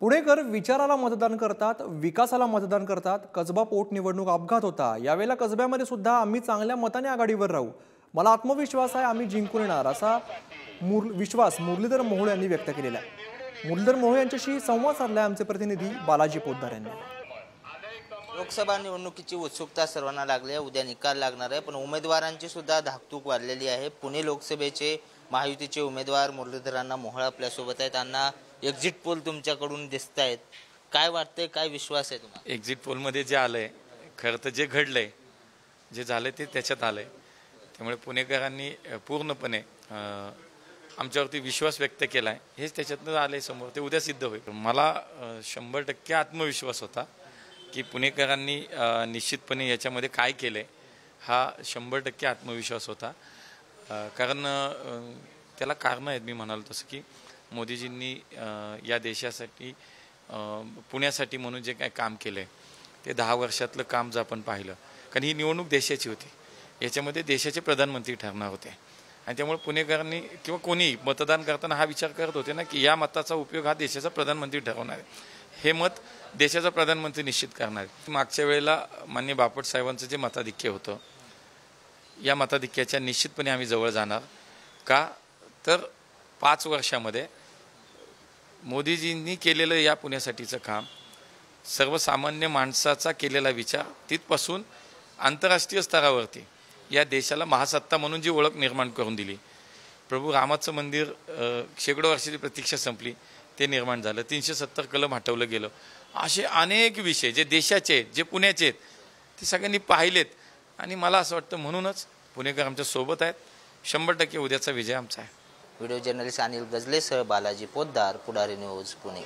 पुणेकर विचाराला मतदान करतात, विकासाला मतदान करतात। कसबा पोटनिवडणूक अपघात होता, यावेळेला कसब्यामध्ये सुद्धा आम्ही चांगल्या मताने आघाडीवर राहू, मला आत्मविश्वास आहे, आम्ही जिंकून येणार असा विश्वास मुरलीधर मोहोळ यांनी व्यक्त केलेला आहे। मुरलीधर मोहोळ यांच्याशी संवाद साधलाय आमचे प्रतिनिधी बालाजी पोद्दार यांनी। लोकसभा निवडणुकीची उत्सुकता सर्वांना लागली आहे। उद्या निकाल लागणार आहे, पण उमेदवारांची सुद्धा धाकधूक वाढलेली आहे। पुणे लोकसभेचे महायुतीचे उमेदवार मुरलीधरांना मोहोळ आपल्या सोबत आहेत। त्यांना एक्झिट पोल तुमच्याकडून दिसतायत, काय वाटतंय, काय विश्वास आहे तुम्हाला? एक्झिट पोल मध्ये जे आलंय, खरं तर जे घडलंय, जे झाले ते त्याच्यात आलंय। त्यामुळे पुणेकरांनी पूर्णपणे आमच्यावरती विश्वास व्यक्त केलाय, हेच त्याच्यातनं आलंय समोर, ते उद्या सिद्ध होईल। मला 100% आत्मविश्वास होता की पुणेकरांनी निश्चितपणे याच्यामध्ये काय केलंय, हा 100% आत्मविश्वास होता। कारण त्याला कारण आहेत, मी म्हणालो तसं की मोदीजींनी या देशासाठी पुण्यासाठी म्हणून जे काय काम केलंय, ते 10 वर्षातलं काम जर आपण पाहिलं, कारण ही निवडणूक देशाची होती, याच्यामध्ये देशाचे प्रधानमंत्री ठरणार होते, आणि त्यामुळे पुणेकरांनी किंवा कोणी मतदान करताना हा विचार करत होते ना की या मताचा उपयोग हा देशाचा प्रधानमंत्री ठरवणार आहे, हे मत देशाचा प्रधानमंत्री निश्चित करणार आहे। मागच्या वेळेला माननीय बापट साहेबांचं जे मताधिक्य होतं, या मताधिक्याच्या निश्चितपणे आम्ही जवळ जाणार। का तर 5 वर्षामध्ये मोदीजींनी केलेलं या पुण्यासाठीचं काम, सर्वसामान्य माणसाचा केलेला विचार, तिथपासून आंतरराष्ट्रीय स्तरावरती या देशाला महासत्ता म्हणून जी ओळख निर्माण करून दिली, प्रभू रामाचं मंदिर शेकडो वर्षाची प्रतीक्षा संपली, ते निर्माण झालं, 370 कलम हटवलं गेलं, असे अनेक विषय जे देशाचे आहेत, जे पुण्याचे आहेत, ते सगळ्यांनी पाहिलेत। आणि मला असं वाटतं म्हणूनच पुणेकर आमच्या सोबत आहेत। 100% उद्याचा विजय आमचा आहे। व्हिडिओ जर्नलिस्ट अनिल गजलेसह बालाजी पोद्दार, पुढारी न्यूज, पुणे।